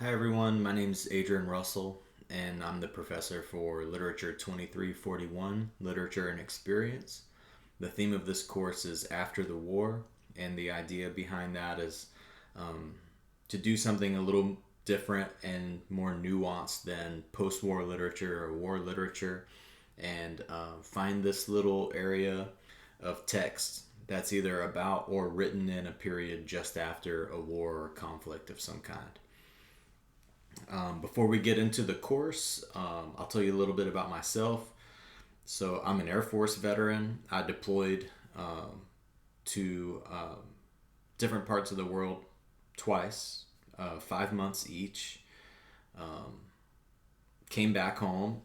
Hi everyone, my name is Adrian Russell, and I'm the professor for Literature 2341, Literature and Experience. The theme of this course is After the War, and the idea behind that is um, to do something a little different and more nuanced than post war literature or war literature, and find this little area of text that's either about or written in a period just after a war or conflict of some kind. Before we get into the course, I'll tell you a little bit about myself. So, I'm an Air Force veteran. I deployed to different parts of the world twice, 5 months each. Um, Came back home.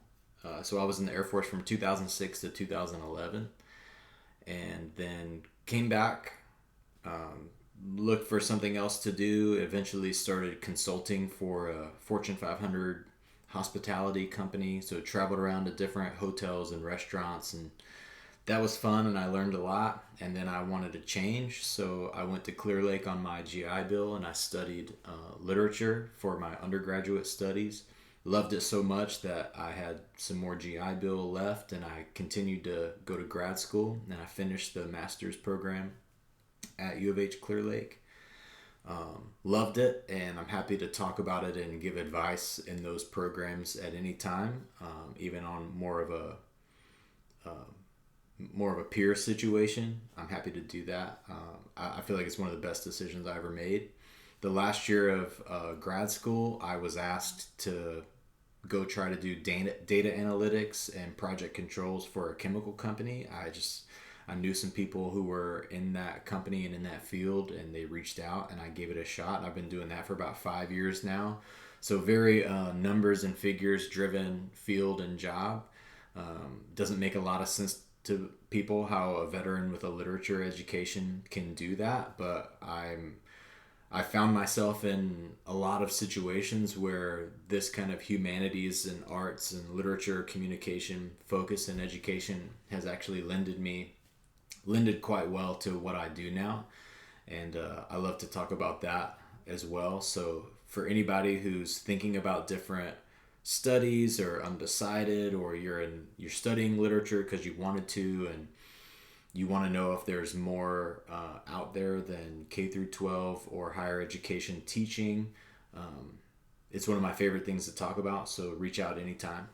So, I was in the Air Force from 2006 to 2011, and then came back, um, looked for something else to do. Eventually, started consulting for a Fortune 500 hospitality company. So, traveled around to different hotels and restaurants, and that was fun. And I learned a lot. And then I wanted to change, so I went to Clear Lake on my GI Bill, and I studied literature for my undergraduate studies. Loved it so much that I had some more GI Bill left, and I continued to go to grad school, and I finished the master's program at U of H Clear Lake. Loved it, and I'm happy to talk about it and give advice in those programs at any time, even on more of a peer situation. I'm happy to do that. I feel like it's one of the best decisions I ever made. The last year of grad school, I was asked to go try to do data analytics and project controls for a chemical company. I knew some people who were in that company and in that field, and they reached out, and I gave it a shot. I've been doing that for about 5 years now. So very numbers and figures driven field and job. Doesn't make a lot of sense to people how a veteran with a literature education can do that, but I found myself in a lot of situations where this kind of humanities and arts and literature communication focus and education has actually lended quite well to what I do now. And I love to talk about that as well. So for anybody who's thinking about different studies or undecided, or you're studying literature because you wanted to, and you want to know if there's more out there than K through 12 or higher education teaching, it's one of my favorite things to talk about. So reach out anytime.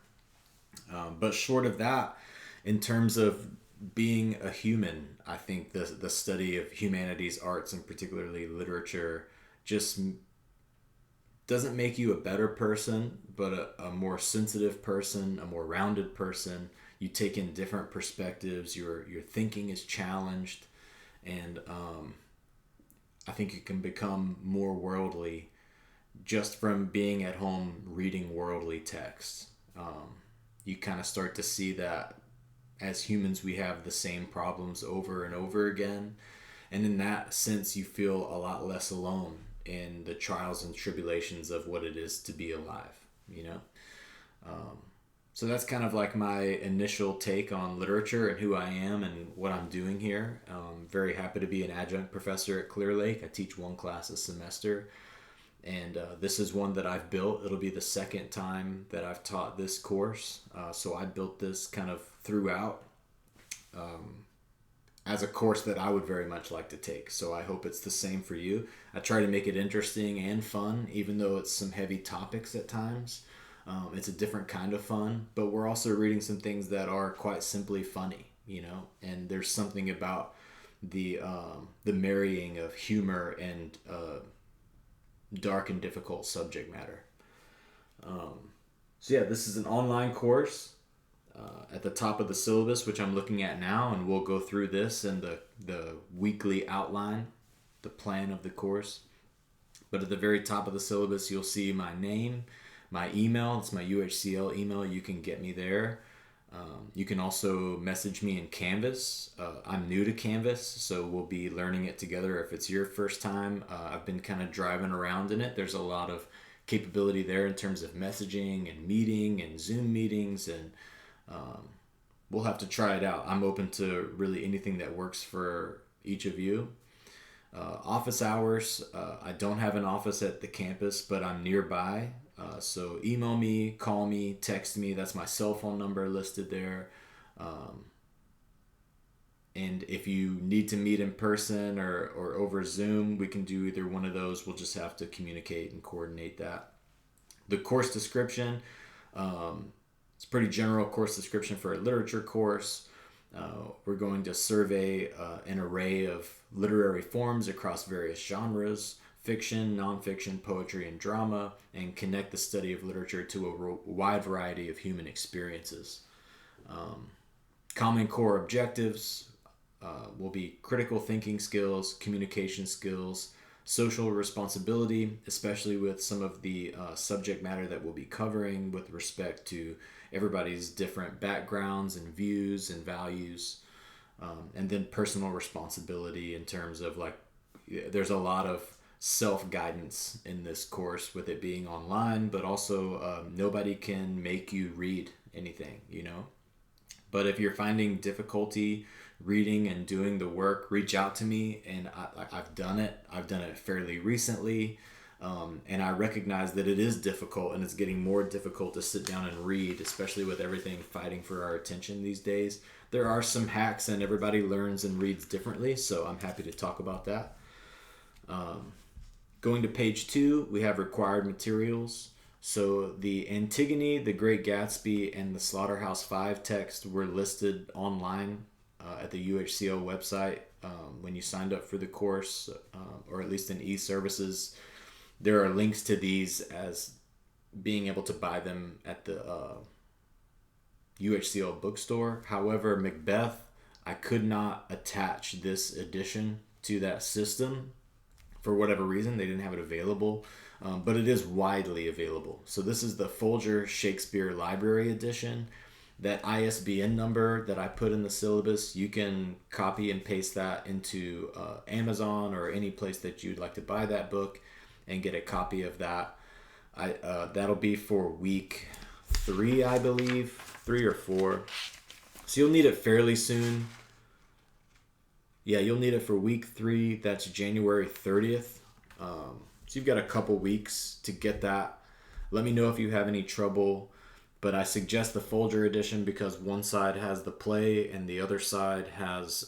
But short of that, in terms of being a human, I think the study of humanities, arts, and particularly literature just doesn't make you a better person, but a more sensitive person, a more rounded person. You take in different perspectives. Your thinking is challenged, and I think you can become more worldly just from being at home reading worldly texts. You kind of start to see that as humans we have the same problems over and over again, and in that sense you feel a lot less alone in the trials and tribulations of what it is to be alive, you know. um, so that's kind of like my initial take on literature and who I am and what I'm doing here. Very happy to be an adjunct professor at Clear Lake. I teach one class a semester, and this is one that I've built. It'll be the second time that I've taught this course, so I built this kind of throughout, um, as a course that I would very much like to take. So I hope it's the same for you. I try to make it interesting and fun, even though it's some heavy topics at times. It's a different kind of fun, but we're also reading some things that are quite simply funny, you know. And there's something about the marrying of humor and dark and difficult subject matter. So yeah, this is an online course at the top of the syllabus, which I'm looking at now, and we'll go through this and the weekly outline, the plan of the course. But at the very top of the syllabus, you'll see my name, my email. It's my UHCL email. You can get me there. You can also message me in Canvas. I'm new to Canvas, so we'll be learning it together. If it's your first time, I've been kind of driving around in it. There's a lot of capability there in terms of messaging and meeting and Zoom meetings, and um, we'll have to try it out. I'm open to really anything that works for each of you. Office hours, I don't have an office at the campus, but I'm nearby. So email me, call me, text me. That's my cell phone number listed there. Um, and if you need to meet in person or over Zoom, we can do either one of those. We'll just have to communicate and coordinate that. The course description, it's pretty general course description for a literature course. We're going to survey an array of literary forms across various genres: fiction, nonfiction, poetry, and drama, and connect the study of literature to a wide variety of human experiences. Common core objectives will be critical thinking skills, communication skills, social responsibility, especially with some of the subject matter that we'll be covering with respect to everybody's different backgrounds and views and values. And then personal responsibility in terms of like, there's a lot of self-guidance in this course with it being online, but also nobody can make you read anything, you know? But if you're finding difficulty reading and doing the work, reach out to me. And I've done it. I've done it fairly recently. And I recognize that it is difficult, and it's getting more difficult to sit down and read, especially with everything fighting for our attention these days. There are some hacks, and everybody learns and reads differently, so I'm happy to talk about that. Going to page 2, we have required materials. So the Antigone, the Great Gatsby, and the Slaughterhouse-Five text were listed online at the UHCO website when you signed up for the course, or at least in e-services. There are links to these as being able to buy them at the UHCO bookstore. However, Macbeth, I could not attach this edition to that system for whatever reason. They didn't have it available, but it is widely available. So this is the Folger Shakespeare Library Edition. That ISBN number that I put in the syllabus, you can copy and paste that into Amazon or any place that you'd like to buy that book and get a copy of that. That'll be for week 3, I believe, 3 or 4. So you'll need it fairly soon. Yeah, you'll need it for week 3. That's January 30th. So you've got a couple weeks to get that. Let me know if you have any trouble. But I suggest the Folger edition because one side has the play and the other side has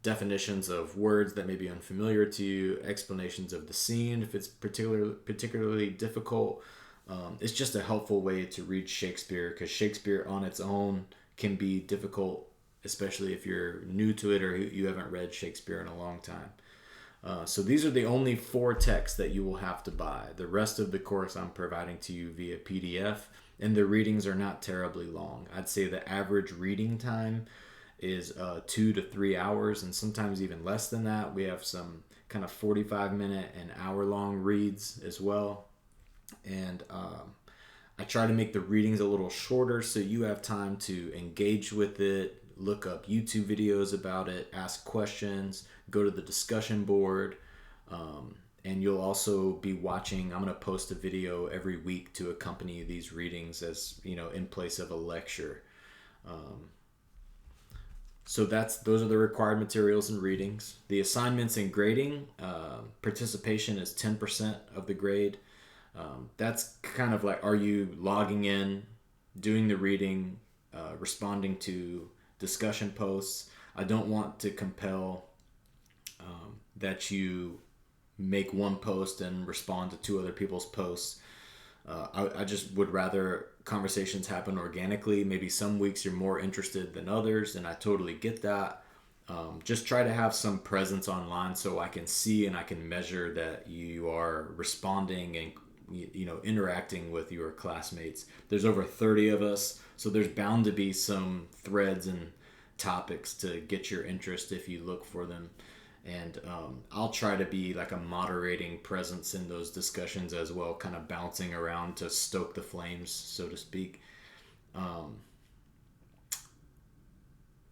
definitions of words that may be unfamiliar to you, explanations of the scene if it's particularly difficult. It's just a helpful way to read Shakespeare, because Shakespeare on its own can be difficult, especially if you're new to it or you haven't read Shakespeare in a long time. So these are the only 4 texts that you will have to buy. The rest of the course I'm providing to you via PDF, and the readings are not terribly long. I'd say the average reading time is 2 to 3 hours, and sometimes even less than that. We have some kind of 45-minute and hour-long reads as well. And I try to make the readings a little shorter so you have time to engage with it, look up YouTube videos about it, ask questions, go to the discussion board, and you'll also be watching. I'm going to post a video every week to accompany these readings as, you know, in place of a lecture. So those are the required materials and readings. The assignments and grading, participation is 10% of the grade. That's kind of like, are you logging in, doing the reading, responding to discussion posts? I don't want to compel that you make one post and respond to 2 other people's posts. I just would rather conversations happen organically. Maybe some weeks you're more interested than others, and I totally get that. Just try to have some presence online so I can see and I can measure that you are responding and, you know, interacting with your classmates. There's over 30 of us, so there's bound to be some threads and topics to get your interest if you look for them. And I'll try to be like a moderating presence in those discussions as well, kind of bouncing around to stoke the flames, so to speak.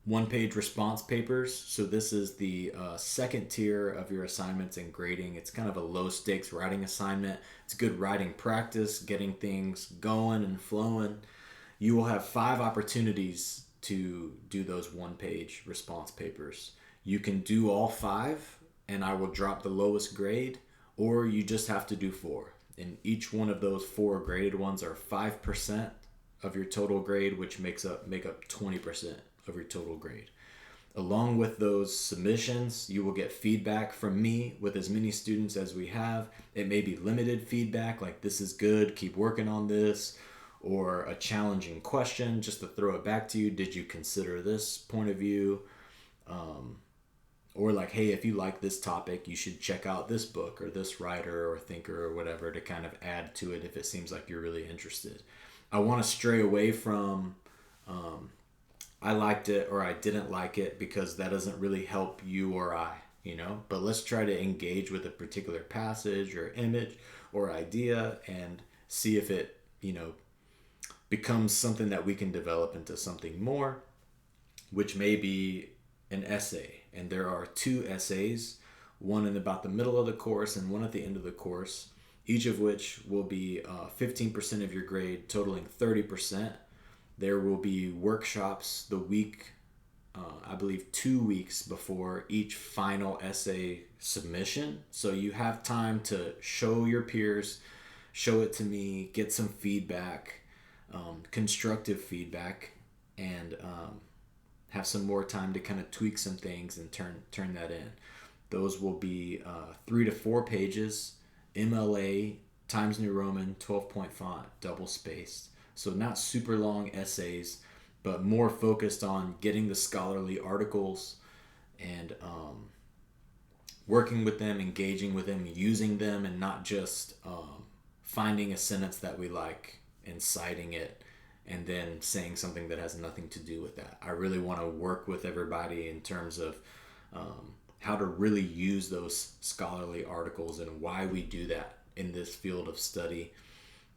One-page response papers. So this is the second tier of your assignments and grading. It's kind of a low-stakes writing assignment. It's good writing practice, getting things going and flowing. You will have 5 opportunities to do those one-page response papers. You can do all 5 and I will drop the lowest grade, or you just have to do 4. And each one of those 4 graded ones are 5% of your total grade, which make up 20% of your total grade. Along with those submissions, you will get feedback from me with as many students as we have. It may be limited feedback, like this is good, keep working on this, or a challenging question just to throw it back to you. Did you consider this point of view? Or like, hey, if you like this topic, you should check out this book or this writer or thinker or whatever to kind of add to it if it seems like you're really interested. I want to stray away from I liked it or I didn't like it, because that doesn't really help you or I, But let's try to engage with a particular passage or image or idea and see if it, becomes something that we can develop into something more, which may be an essay. And there are 2 essays, one in about the middle of the course and one at the end of the course, each of which will be 15% of your grade, totaling 30%. There will be workshops the week, I believe 2 weeks before each final essay submission. So you have time to show your peers, show it to me, get some feedback, constructive feedback, and have some more time to kind of tweak some things and turn that in. Those will be 3 to 4 pages, MLA, Times New Roman, 12-point font, double spaced. So not super long essays, but more focused on getting the scholarly articles and working with them, engaging with them, using them, and not just finding a sentence that we like and citing it and then saying something that has nothing to do with that. I really want to work with everybody in terms of how to really use those scholarly articles and why we do that in this field of study,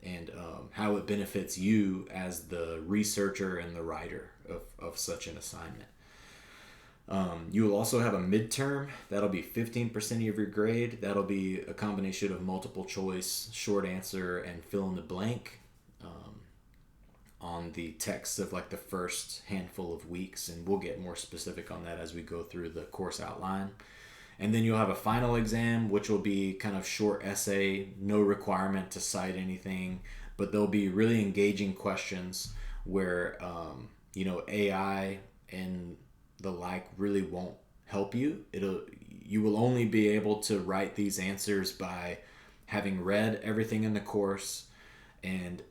and how it benefits you as the researcher and the writer of such an assignment. You will also have a midterm. That'll be 15% of your grade. That'll be a combination of multiple choice, short answer, and fill in the blank on the text of like the first handful of weeks. And we'll get more specific on that as we go through the course outline. And then you'll have a final exam, which will be kind of short essay, no requirement to cite anything, but there'll be really engaging questions where, AI and the like really won't help you. You will only be able to write these answers by having read everything in the course and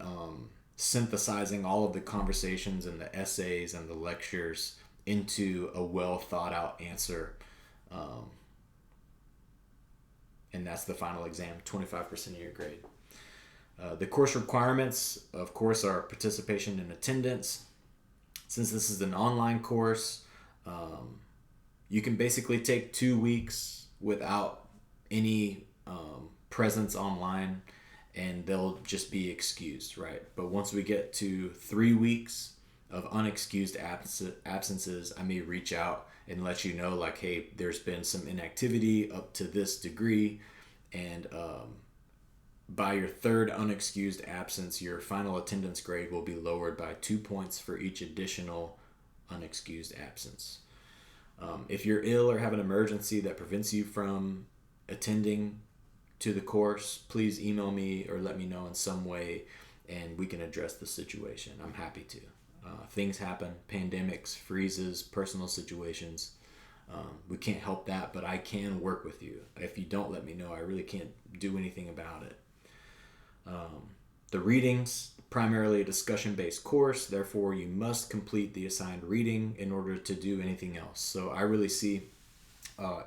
synthesizing all of the conversations and the essays and the lectures into a well thought out answer. And that's the final exam, 25% of your grade. The course requirements, of course, are participation in attendance. Since this is an online course, you can basically take 2 weeks without any presence online, and they'll just be excused, right? But once we get to 3 weeks of unexcused absences, I may reach out and let you know, like, hey, there's been some inactivity up to this degree, and by your 3rd unexcused absence, your final attendance grade will be lowered by 2 points for each additional unexcused absence. If you're ill or have an emergency that prevents you from attending to the course, please email me or let me know in some way, and we can address the situation. I'm happy to. Things happen, pandemics, freezes, personal situations. We can't help that, but I can work with you. If you don't let me know, I really can't do anything about it. The readings, primarily a discussion-based course, therefore you must complete the assigned reading in order to do anything else. So I really see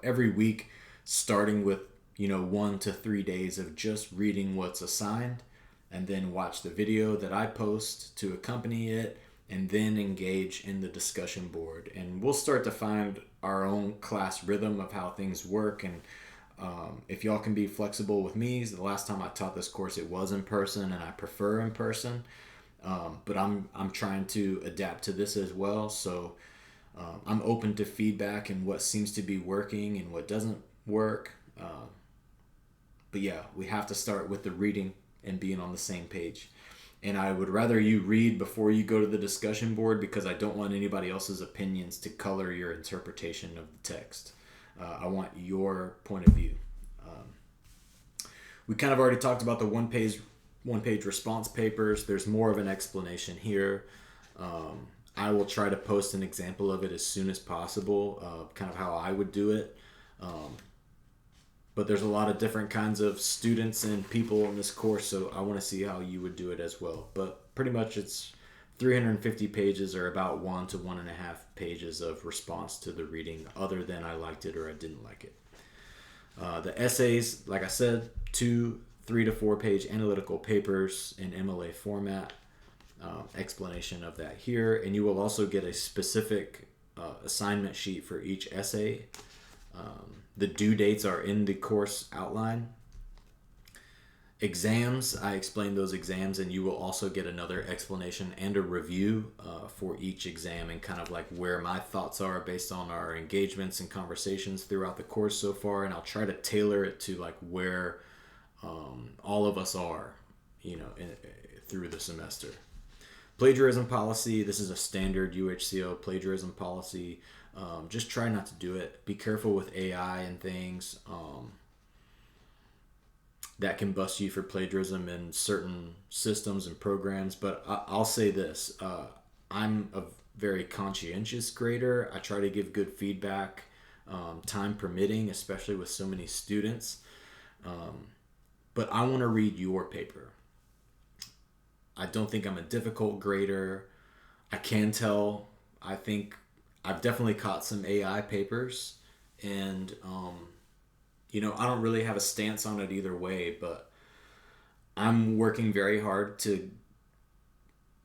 every week starting with 1 to 3 days of just reading what's assigned, and then watch the video that I post to accompany it, and then engage in the discussion board. And we'll start to find our own class rhythm of how things work. And if y'all can be flexible with me, the last time I taught this course, it was in person, and I prefer in person. But I'm trying to adapt to this as well. So I'm open to feedback and what seems to be working and what doesn't work. But yeah, we have to start with the reading and being on the same page. And I would rather you read before you go to the discussion board, because I don't want anybody else's opinions to color your interpretation of the text. I want your point of view. We kind of already talked about the one page response papers. There's more of an explanation here. I will try to post an example of it as soon as possible, kind of how I would do it. But there's a lot of different kinds of students and people in this course, so I want to see how you would do it as well. But pretty much it's 350 pages, or about 1 to 1.5 pages of response to the reading, other than I liked it or I didn't like it. The essays, like I said, 2 3 to 4 page analytical papers in MLA format. Explanation of that here, and you will also get a specific assignment sheet for each essay. The due dates are in the course outline. Exams, I explained those exams, and you will also get another explanation and a review for each exam, and kind of like where my thoughts are based on our engagements and conversations throughout the course so far. And I'll try to tailor it to like where all of us are, through the semester. Plagiarism policy, this is a standard UHCO plagiarism policy. Just try not to do it. Be careful with AI and things. That can bust you for plagiarism in certain systems and programs. But I'll say this. I'm a very conscientious grader. I try to give good feedback, time permitting, especially with so many students. But I want to read your paper. I don't think I'm a difficult grader. I can tell. I think I've definitely caught some AI papers, and I don't really have a stance on it either way, but I'm working very hard to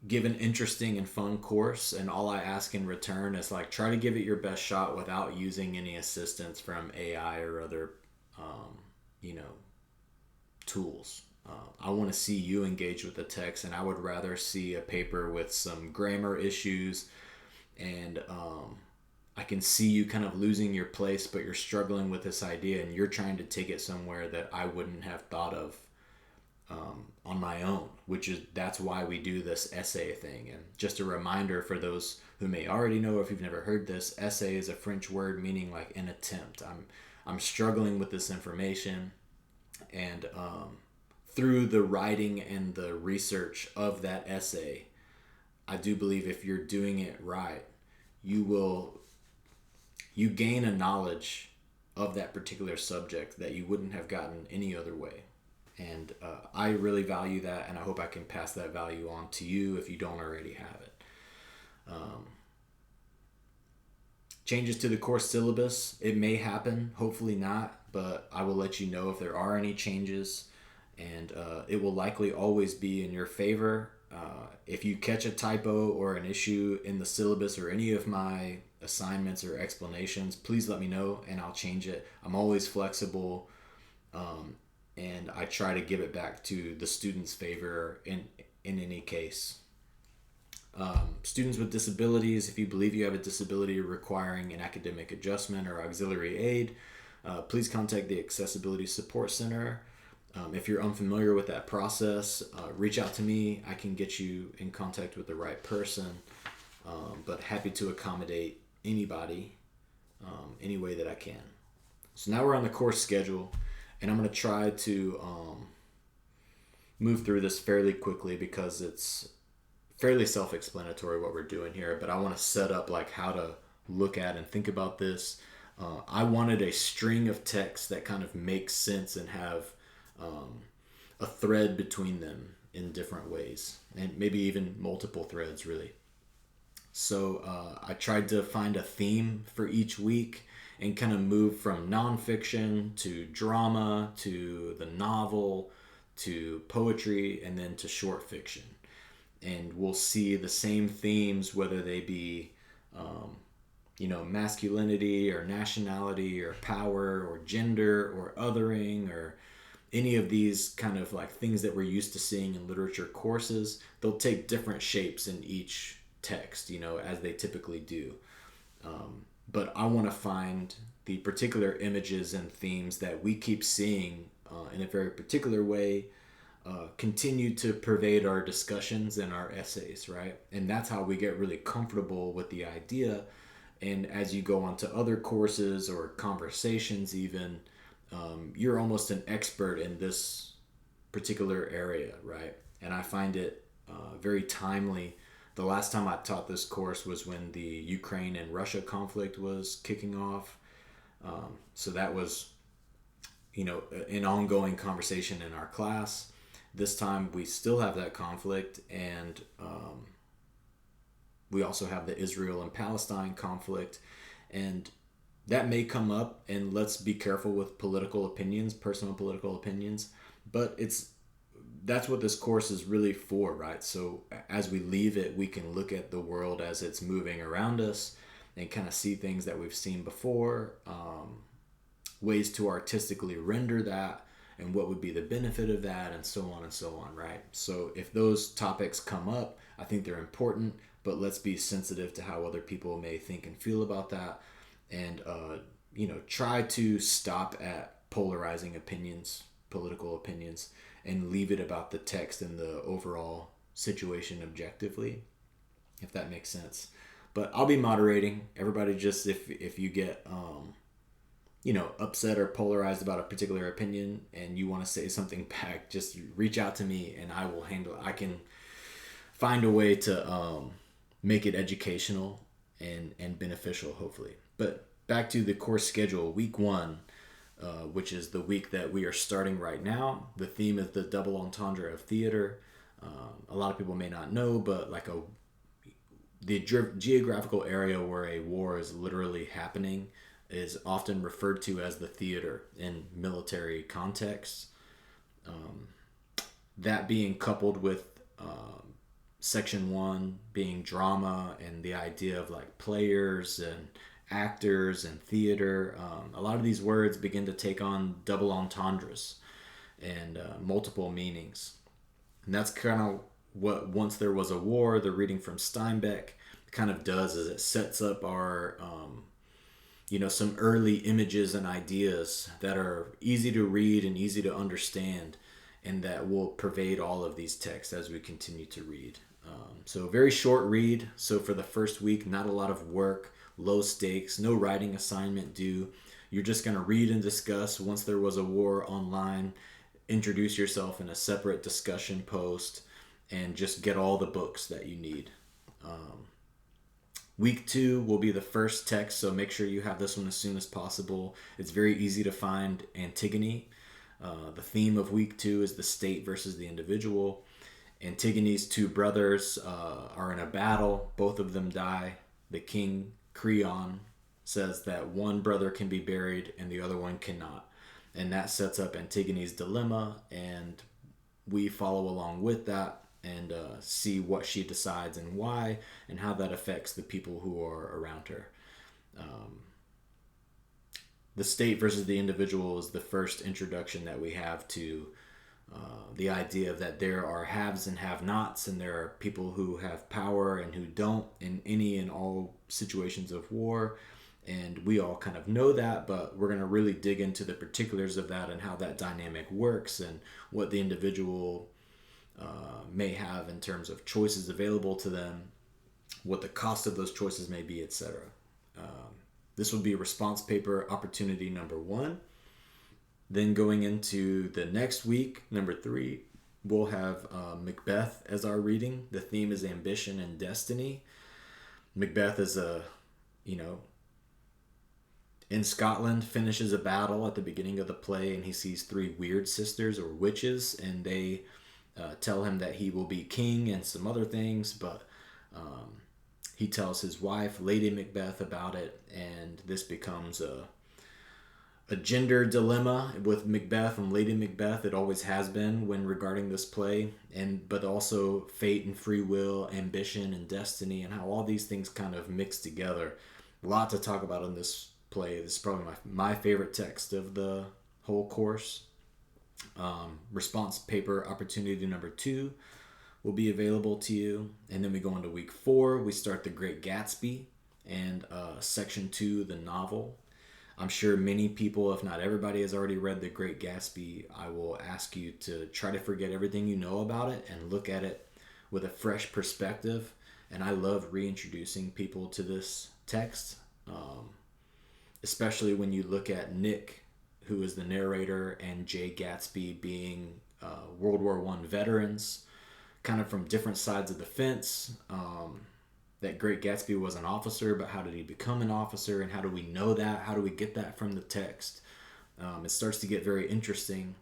give an interesting and fun course, and all I ask in return is like try to give it your best shot without using any assistance from AI or other tools. I want to see you engage with the text, and I would rather see a paper with some grammar issues, and I can see you kind of losing your place, but you're struggling with this idea and you're trying to take it somewhere that I wouldn't have thought of on my own, that's why we do this essay thing. And just a reminder for those who may already know, if you've never heard this, essay is a French word meaning like an attempt. I'm struggling with this information, and through the writing and the research of that essay, I do believe if you're doing it right, you gain a knowledge of that particular subject that you wouldn't have gotten any other way. And I really value that, and I hope I can pass that value on to you if you don't already have it. Changes to the course syllabus, it may happen, hopefully not, but I will let you know if there are any changes, and it will likely always be in your favor. If you catch a typo or an issue in the syllabus or any of my assignments or explanations, please let me know and I'll change it. I'm always flexible, and I try to give it back to the student's favor in any case. Students with disabilities, if you believe you have a disability requiring an academic adjustment or auxiliary aid, please contact the Accessibility Support Center. If you're unfamiliar with that process, reach out to me. I can get you in contact with the right person, but happy to accommodate anybody any way that I can. So now we're on the course schedule, and I'm going to try to move through this fairly quickly because it's fairly self-explanatory what we're doing here, but I want to set up like how to look at and think about this. I wanted a string of text that kind of makes sense and have a thread between them in different ways, and maybe even multiple threads really. So I tried to find a theme for each week and kind of move from nonfiction to drama to the novel to poetry and then to short fiction. And we'll see the same themes, whether they be masculinity or nationality or power or gender or othering or any of these kind of like things that we're used to seeing in literature courses. They'll take different shapes in each text, as they typically do. But I want to find the particular images and themes that we keep seeing in a very particular way continue to pervade our discussions and our essays, right? And that's how we get really comfortable with the idea And as you go on to other courses or conversations, even, you're almost an expert in this particular area, right? And I find it very timely. The last time I taught this course was when the Ukraine and Russia conflict was kicking off. So that was, an ongoing conversation in our class. This time we still have that conflict, and we also have the Israel and Palestine conflict, and that may come up. And let's be careful with political opinions, personal political opinions, but that's what this course is really for, right? So as we leave it, we can look at the world as it's moving around us and kind of see things that we've seen before, ways to artistically render that, and what would be the benefit of that, and so on and so on, right? So if those topics come up, I think they're important, but let's be sensitive to how other people may think and feel about that, and try to stop at polarizing opinions, political opinions, and leave it about the text and the overall situation objectively, if that makes sense. But I'll be moderating. Everybody, just if you get upset or polarized about a particular opinion and you want to say something back, just reach out to me and I will handle it. I can find a way to make it educational and beneficial, hopefully. But back to the course schedule. Week 1, which is the week that we are starting right now. The theme is the double entendre of theater. A lot of people may not know, but the geographical area where a war is literally happening is often referred to as the theater in military contexts. That being coupled with section 1 being drama and the idea of like players and actors and theater, a lot of these words begin to take on double entendres and multiple meanings. And that's kind of what Once There Was a War, the reading from Steinbeck, kind of does, is it sets up our some early images and ideas that are easy to read and easy to understand, and that will pervade all of these texts as we continue to read. So very short read. So for the first week, not a lot of work, low stakes, no writing assignment due. You're just going to read and discuss Once There Was a War online, introduce yourself in a separate discussion post, and just get all the books that you need. Week 2 will be the first text, so make sure you have this one as soon as possible. It's very easy to find Antigone. The theme of week 2 is the state versus the individual. Antigone's 2 brothers are in a battle. Both of them die. The king, Creon, says that one brother can be buried and the other one cannot. And that sets up Antigone's dilemma, and we follow along with that and see what she decides and why, and how that affects the people who are around her. The state versus the individual is the first introduction that we have to the idea that there are haves and have-nots, and there are people who have power and who don't in any and all situations of war. And we all kind of know that, but we're going to really dig into the particulars of that and how that dynamic works, and what the individual may have in terms of choices available to them, what the cost of those choices may be, etc. This would be response paper opportunity number 1. Then going into the next week, number 3, we'll have Macbeth as our reading. The theme is ambition and destiny. Macbeth is in Scotland, finishes a battle at the beginning of the play, and he sees 3 weird sisters or witches, and they tell him that he will be king and some other things, but he tells his wife, Lady Macbeth, about it, and this becomes a gender dilemma with Macbeth and Lady Macbeth. It always has been when regarding this play, but also fate and free will, ambition and destiny, and how all these things kind of mix together. A lot to talk about in this play. This is probably my favorite text of the whole course. Response paper opportunity number 2 will be available to you. And then we go into week 4. We start The Great Gatsby and section 2, the novel. I'm sure many people, if not everybody, has already read The Great Gatsby. I will ask you to try to forget everything you know about it and look at it with a fresh perspective. And I love reintroducing people to this text. especially when you look at Nick, who is the narrator, and Jay Gatsby being World War I veterans, kind of from different sides of the fence. That Great Gatsby was an officer, but how did he become an officer, and how do we know that? How do we get that from the text? It starts to get very interesting,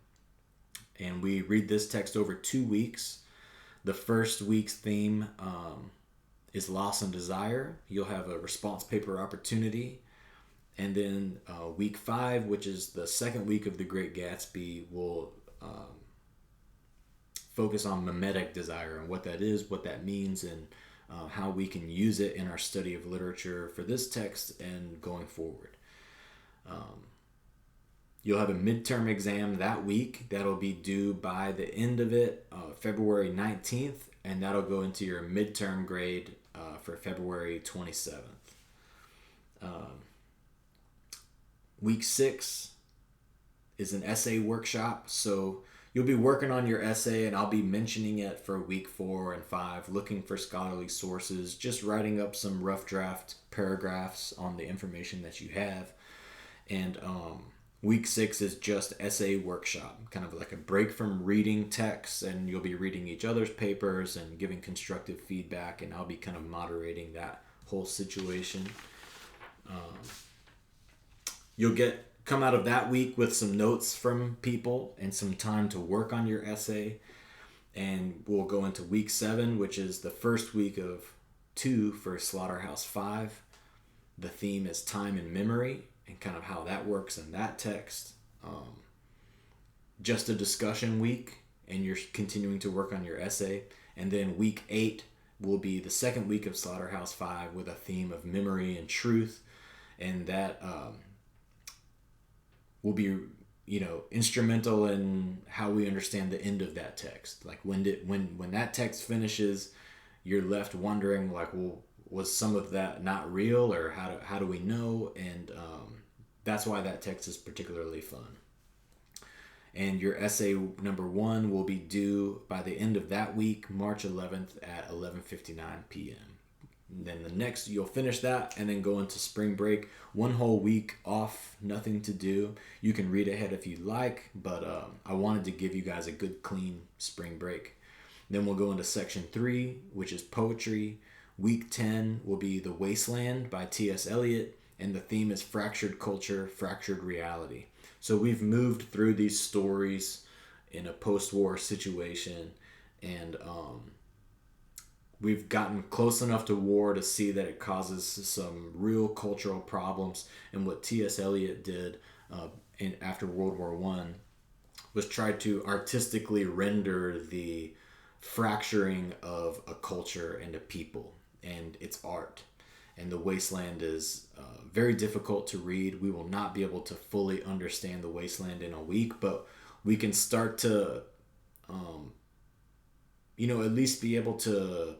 and we read this text over 2 weeks. The first week's theme is loss and desire. You'll have a response paper opportunity. And then week 5, which is the second week of The Great Gatsby, will focus on mimetic desire and what that is, what that means, and how we can use it in our study of literature for this text and going forward. You'll have a midterm exam that week. That'll be due by the end of it, February 19th, and that'll go into your midterm grade for February 27th. Week 6 is an essay workshop, so you'll be working on your essay, and I'll be mentioning it for week 4 and 5, looking for scholarly sources, just writing up some rough draft paragraphs on the information that you have. And week 6 is just essay workshop, kind of like a break from reading texts, and you'll be reading each other's papers and giving constructive feedback, and I'll be kind of moderating that whole situation. You'll come out of that week with some notes from people and some time to work on your essay. And we'll go into week 7, which is the first week of 2 for Slaughterhouse 5. The theme is time and memory and kind of how that works in that text. Just a discussion week, and you're continuing to work on your essay. And then week 8 will be the second week of Slaughterhouse 5 with a theme of memory and truth. And that will be, instrumental in how we understand the end of that text. Like when that text finishes, you're left wondering, like, well, was some of that not real, or how do we know? And that's why that text is particularly fun. And your essay number 1 will be due by the end of that week, March 11th at 11:59 p.m. Then the next, you'll finish that and then go into spring break. 1 whole week off, nothing to do. You can read ahead if you like, but I wanted to give you guys a good, clean spring break. Then we'll go into section 3, which is poetry. Week 10 will be The Wasteland by T.S. Eliot, and the theme is fractured culture, fractured reality. So we've moved through these stories in a post-war situation, and we've gotten close enough to war to see that it causes some real cultural problems. And what T.S. Eliot did after World War I was try to artistically render the fracturing of a culture and a people and its art. And The Wasteland is very difficult to read. We will not be able to fully understand The Wasteland in a week, but we can start to, at least be able to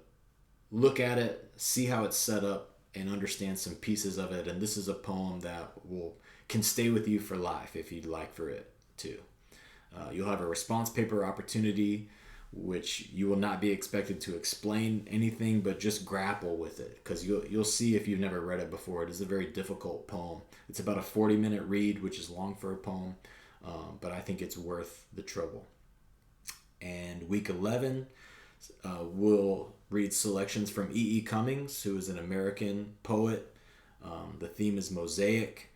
look at it, see how it's set up, and understand some pieces of it. And this is a poem that can stay with you for life if you'd like for it to. You'll have a response paper opportunity, which you will not be expected to explain anything, but just grapple with it, because you'll see if you've never read it before. It is a very difficult poem. It's about a 40-minute read, which is long for a poem, but I think it's worth the trouble. And week 11, we'll read selections from E.E. Cummings, who is an American poet. The theme is mosaic.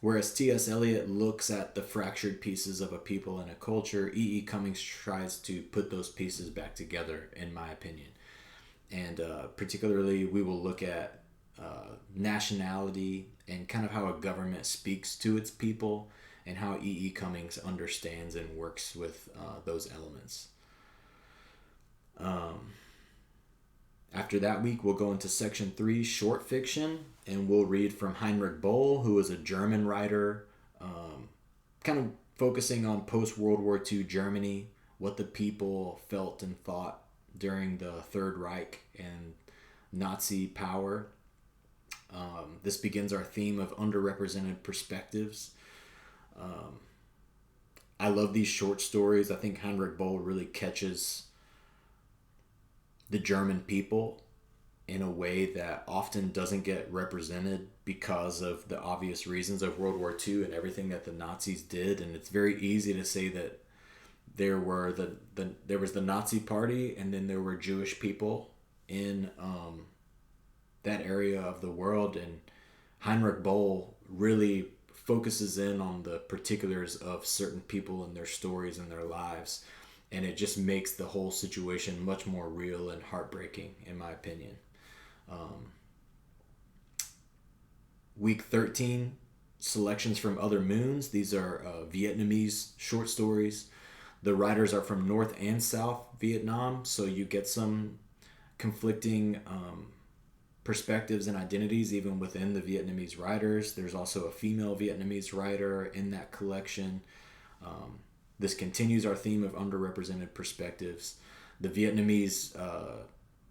Whereas T.S. Eliot looks at the fractured pieces of a people and a culture, E.E. Cummings tries to put those pieces back together, in my opinion. And particularly, we will look at nationality and kind of how a government speaks to its people, and how E.E. Cummings understands and works with those elements. After that week, we'll go into section 3, short fiction, and we'll read from Heinrich Böll, who is a German writer, kind of focusing on post-World War II Germany, what the people felt and thought during the Third Reich and Nazi power. This begins our theme of underrepresented perspectives. I love these short stories. I think Heinrich Böll really catches the German people in a way that often doesn't get represented because of the obvious reasons of World War II and everything that the Nazis did. And it's very easy to say that there were there was the Nazi Party, and then there were Jewish people in that area of the world. And Heinrich Boll really focuses in on the particulars of certain people and their stories and their lives, and it just makes the whole situation much more real and heartbreaking, in my opinion. Week 13, selections from Other Moons. These are Vietnamese short stories. The writers are from North and South Vietnam, so you get some conflicting perspectives and identities even within the Vietnamese writers. There's also a female Vietnamese writer in that collection. This continues our theme of underrepresented perspectives. The Vietnamese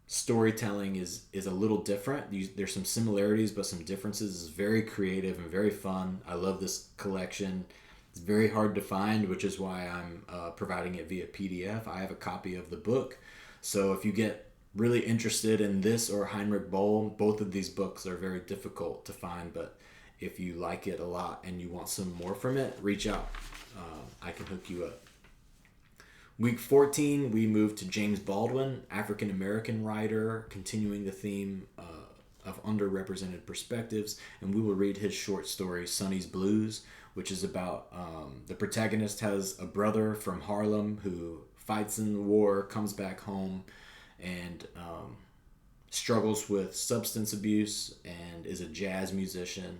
storytelling is a little different. There's some similarities but some differences. It's very creative and very fun. I love this collection. It's very hard to find, which is why I'm providing it via PDF. I have a copy of the book. So if you get really interested in this or Heinrich Boll, both of these books are very difficult to find, but if you like it a lot and you want some more from it, reach out. I can hook you up. Week 14, we move to James Baldwin, African American writer, continuing the theme of underrepresented perspectives, and we will read his short story, Sonny's Blues, which is about the protagonist has a brother from Harlem who fights in the war, comes back home, and struggles with substance abuse and is a jazz musician.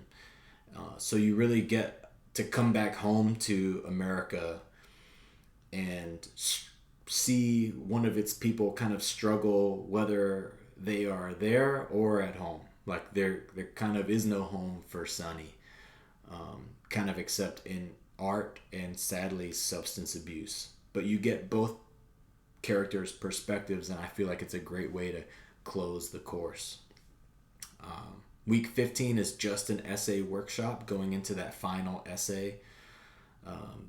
So you really get to come back home to America and see one of its people kind of struggle, whether they are there or at home. Like there kind of is no home for Sonny, kind of except in art and sadly substance abuse. But you get both characters' perspectives, and I feel like it's a great way to close the course. Week 15 is just an essay workshop going into that final essay,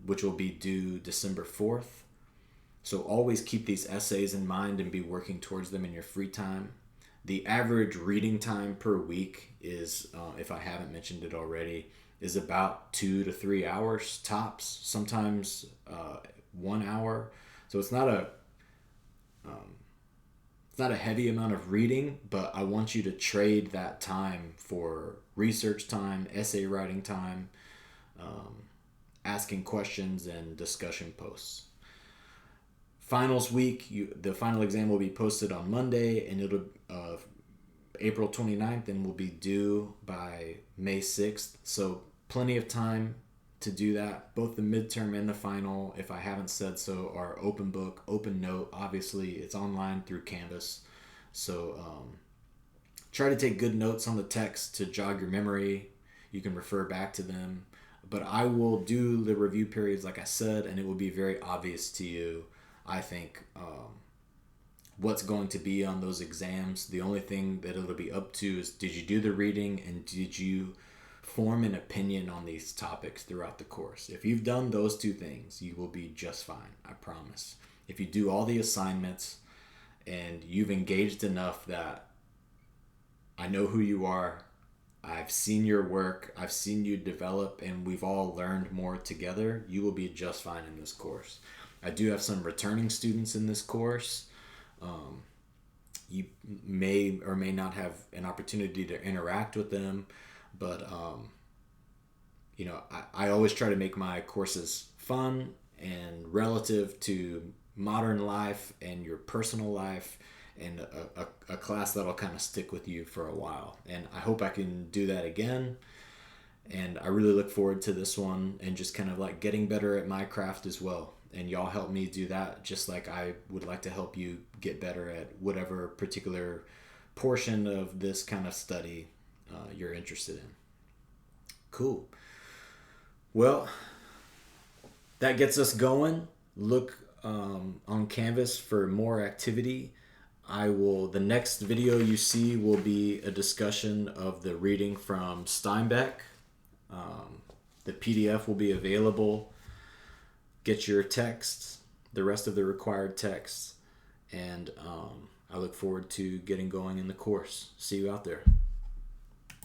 which will be due December 4th. So always keep these essays in mind and be working towards them in your free time. The average reading time per week is, if I haven't mentioned it already, is about 2 to 3 hours tops, sometimes 1 hour. So it's not a heavy amount of reading, but I want you to trade that time for research time, essay writing time, asking questions, and discussion posts. Finals week, the final exam will be posted on Monday, and it'll April 29th, and will be due by May 6th. So plenty of time to do that. Both the midterm and the final, if I haven't said so, are open book, open note. Obviously, it's online through Canvas. So try to take good notes on the text to jog your memory. You can refer back to them. But I will do the review periods like I said, and it will be very obvious to you, I think, what's going to be on those exams. The only thing that it'll be up to is, did you do the reading and did you form an opinion on these topics throughout the course? If you've done those two things, you will be just fine, I promise. If you do all the assignments and you've engaged enough that I know who you are, I've seen your work, I've seen you develop, and we've all learned more together, you will be just fine in this course. I do have some returning students in this course. You may or may not have an opportunity to interact with them, but I always try to make my courses fun and relative to modern life and your personal life, and a class that'll kind of stick with you for a while. And I hope I can do that again. And I really look forward to this one and just kind of like getting better at my craft as well. And y'all help me do that, just like I would like to help you get better at whatever particular portion of this kind of study you're interested in. Cool. Well, that gets us going. Look on Canvas for more activity. The next video you see will be a discussion of the reading from Steinbeck. The PDF will be available. Get your texts, the rest of the required texts, and I look forward to getting going in the course. See you out there.